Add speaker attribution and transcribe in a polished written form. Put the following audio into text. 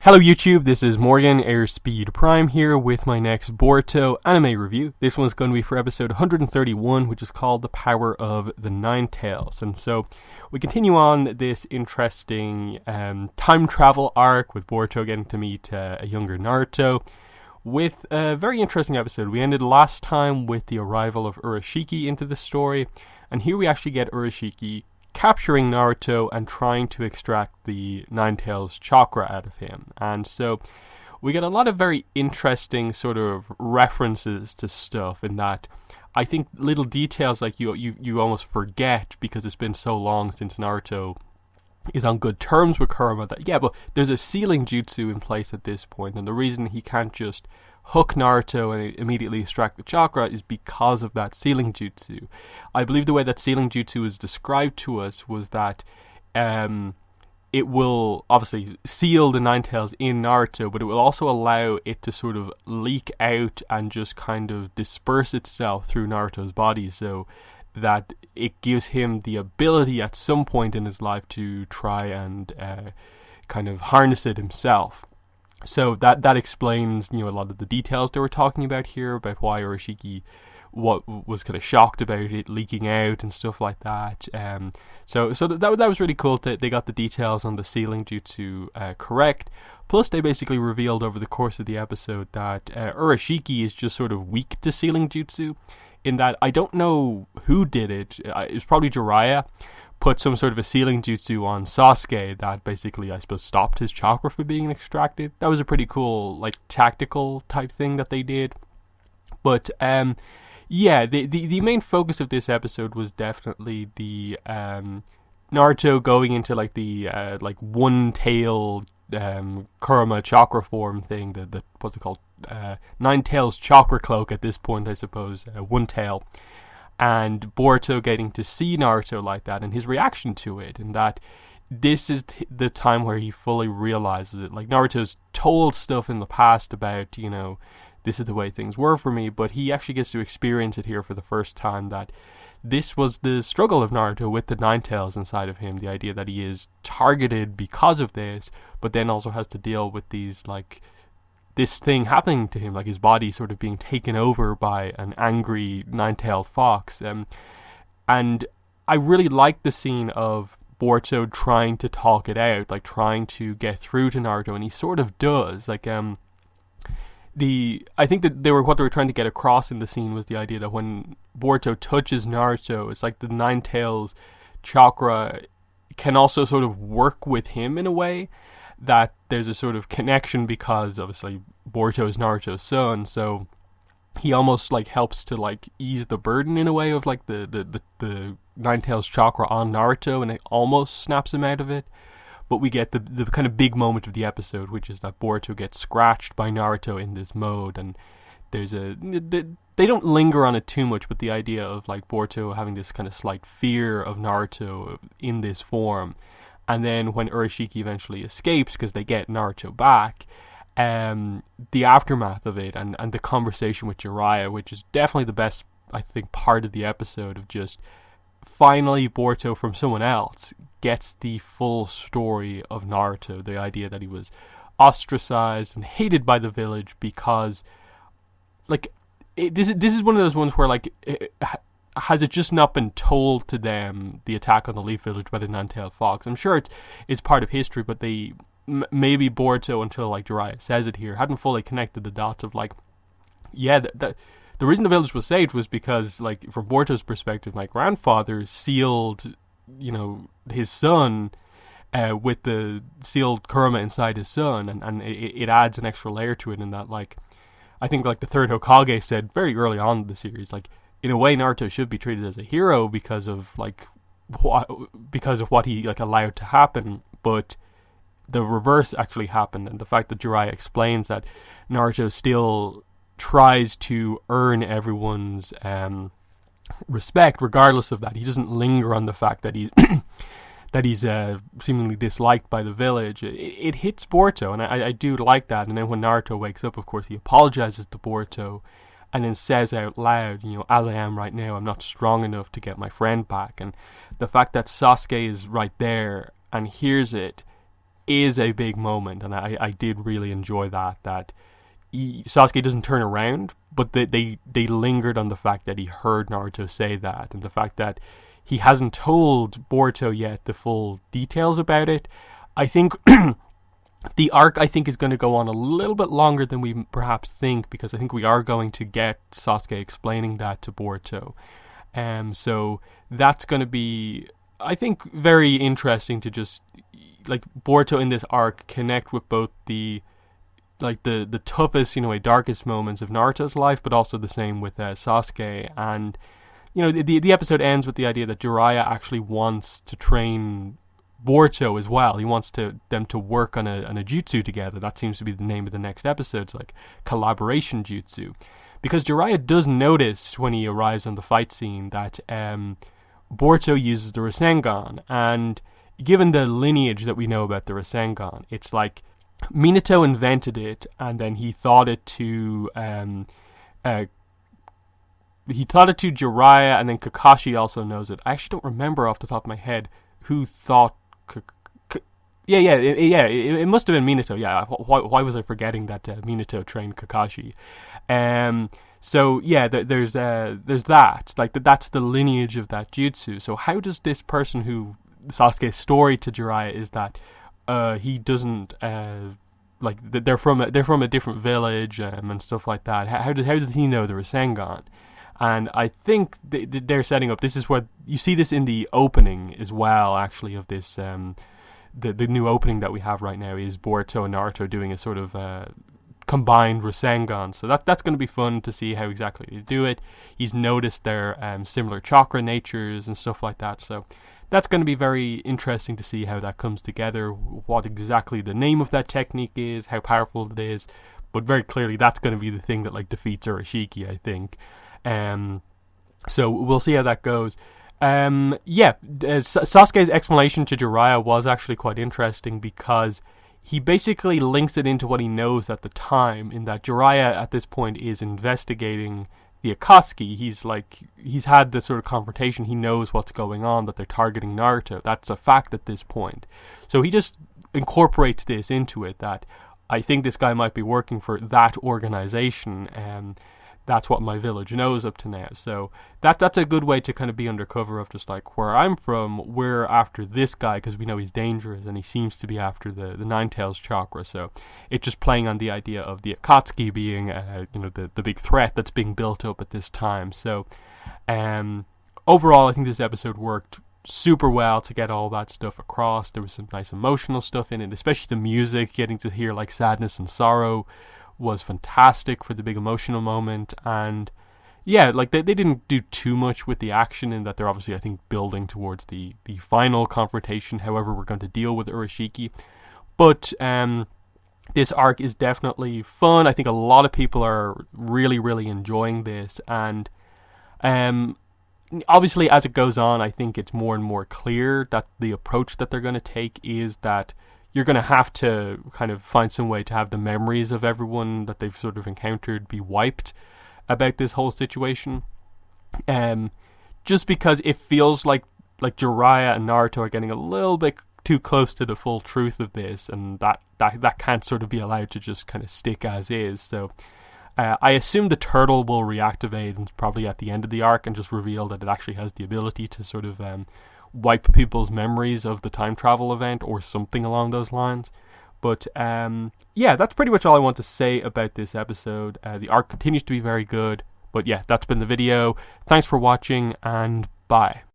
Speaker 1: Hello YouTube, this is Morgan, Airspeed Prime here with my next Boruto anime review. This one's going to be for episode 131, which is called The Power of the Nine Tails. And so we continue on this interesting time travel arc with Boruto getting to meet a younger Naruto with a very interesting episode. We ended last time with the arrival of Urashiki into the story, and here we actually get Urashiki capturing Naruto and trying to extract the Nine Tails chakra out of him. And so we get a lot of very interesting sort of references to stuff in that I think little details like you almost forget because it's been so long since Naruto is on good terms with Kurama that but there's a sealing jutsu in place at this point, and the reason he can't just hook Naruto and immediately extract the chakra is because of that sealing jutsu. I believe the way that sealing jutsu is described to us was that it will obviously seal the Nine Tails in Naruto, but it will also allow it to sort of leak out and just kind of disperse itself through Naruto's body, so that it gives him the ability at some point in his life to try and kind of harness it himself. So that explains, a lot of the details they were talking about here, about why Urashiki was kind of shocked about it leaking out and stuff like that. So that was really cool. They got the details on the sealing jutsu correct. Plus, they basically revealed over the course of the episode that Urashiki is just sort of weak to sealing jutsu, in that I don't know who did it. It was probably Jiraiya. Put some sort of a sealing jutsu on Sasuke that basically, I suppose, stopped his chakra from being extracted. That was a pretty cool, tactical type thing that they did. But, the main focus of this episode was definitely the, Naruto going into, the one-tailed, Kurama chakra form thing, the what's it called? Nine Tails chakra cloak at this point, I suppose, one tail. And Boruto getting to see Naruto like that and his reaction to it, and that this is the time where he fully realizes it. Like, Naruto's told stuff in the past about, this is the way things were for me, but he actually gets to experience it here for the first time, that this was the struggle of Naruto with the Nine Tails inside of him, the idea that he is targeted because of this, but then also has to deal with these, this thing happening to him, like his body sort of being taken over by an angry nine-tailed fox. And I really like the scene of Boruto trying to talk it out, trying to get through to Naruto, and he sort of does. I think that what they were trying to get across in the scene was the idea that when Boruto touches Naruto, it's like the Nine Tails chakra can also sort of work with him in a way, that there's a sort of connection because obviously Boruto is Naruto's son, so he almost helps to ease the burden in a way of the Nine Tails chakra on Naruto, and it almost snaps him out of it. But we get the kind of big moment of the episode, which is that Boruto gets scratched by Naruto in this mode, and they don't linger on it too much, but the idea of Boruto having this kind of slight fear of Naruto in this form. And then when Urashiki eventually escapes because they get Naruto back, the aftermath of it and the conversation with Jiraiya, which is definitely the best, I think, part of the episode, of just finally Boruto from someone else gets the full story of Naruto, the idea that he was ostracized and hated by the village because, this is one of those ones where, has it just not been told to them, the attack on the Leaf Village by the Nine-Tailed Fox? I'm sure it's part of history, but they maybe Boruto, until Jiraiya says it here, hadn't fully connected the dots of the reason the village was saved was because, from Boruto's perspective, my grandfather sealed, his son with the sealed Kurama inside his son, and it adds an extra layer to it in that, I think the third Hokage said very early on in the series, in a way, Naruto should be treated as a hero because of what he allowed to happen, but the reverse actually happened, and the fact that Jiraiya explains that Naruto still tries to earn everyone's respect regardless of that. He doesn't linger on the fact that he's that he's seemingly disliked by the village. It hits Boruto, and I do like that. And then when Naruto wakes up, of course, he apologizes to Boruto, and then says out loud, as I am right now, I'm not strong enough to get my friend back. And the fact that Sasuke is right there and hears it is a big moment, and I did really enjoy that Sasuke doesn't turn around, but they lingered on the fact that he heard Naruto say that, and the fact that he hasn't told Boruto yet the full details about it. I think the arc, I think, is going to go on a little bit longer than we perhaps think, because I think we are going to get Sasuke explaining that to Boruto. So that's going to be, I think, very interesting to just, like, Boruto in this arc connect with both the toughest, darkest moments of Naruto's life, but also the same with Sasuke. And, the episode ends with the idea that Jiraiya actually wants to train Boruto as well. He wants them to work on a jutsu together. That seems to be the name of the next episode. It's like collaboration jutsu. Because Jiraiya does notice when he arrives on the fight scene that Boruto uses the Rasengan. And given the lineage that we know about the Rasengan, it's like Minato invented it, and then he taught it to Jiraiya, and then Kakashi also knows it. I actually don't remember off the top of my head who thought. It must have been Minato. Yeah, why was I forgetting that Minato trained Kakashi? There's that. Like that's the lineage of that jutsu. So how does this person who Sasuke's story to Jiraiya is that he doesn't they're from a different village and stuff like that. How did he know the Rasengan? And I think they're setting up. This is where you see this in the opening as well. Actually, of this the new opening that we have right now is Boruto and Naruto doing a sort of combined Rasengan. So that's going to be fun to see how exactly they do it. He's noticed their similar chakra natures and stuff like that. So that's going to be very interesting to see how that comes together, what exactly the name of that technique is, how powerful it is. But very clearly that's going to be the thing that like defeats Urashiki, I think. So we'll see how that goes. Sasuke's explanation to Jiraiya was actually quite interesting, because he basically links it into what he knows at the time, in that Jiraiya at this point is investigating the Akatsuki. He's had this sort of confrontation. He knows what's going on, that they're targeting Naruto. That's a fact at this point. So he just incorporates this into it, that I think this guy might be working for that organization, and that's what my village knows up to now. So that's a good way to kind of be undercover of just like where I'm from, we're after this guy because we know he's dangerous and he seems to be after the Nine Tails chakra. So it's just playing on the idea of the Akatsuki being the big threat that's being built up at this time. So overall, I think this episode worked super well to get all that stuff across. There was some nice emotional stuff in it, especially the music, getting to hear like sadness and sorrow was fantastic for the big emotional moment. And yeah, like they didn't do too much with the action, in that they're obviously, I think, building towards the final confrontation, however we're going to deal with Urashiki. But this arc is definitely fun. I think a lot of people are really, really enjoying this, and obviously as it goes on, I think it's more and more clear that the approach that they're going to take is that you're going to have to kind of find some way to have the memories of everyone that they've sort of encountered be wiped about this whole situation. Just because it feels like Jiraiya and Naruto are getting a little bit too close to the full truth of this, and that can't sort of be allowed to just kind of stick as is. So I assume the turtle will reactivate and probably at the end of the arc and just reveal that it actually has the ability to sort of wipe people's memories of the time travel event or something along those lines. But yeah, that's pretty much all I want to say about this episode. The arc continues to be very good. But yeah, that's been the video. Thanks for watching, and bye.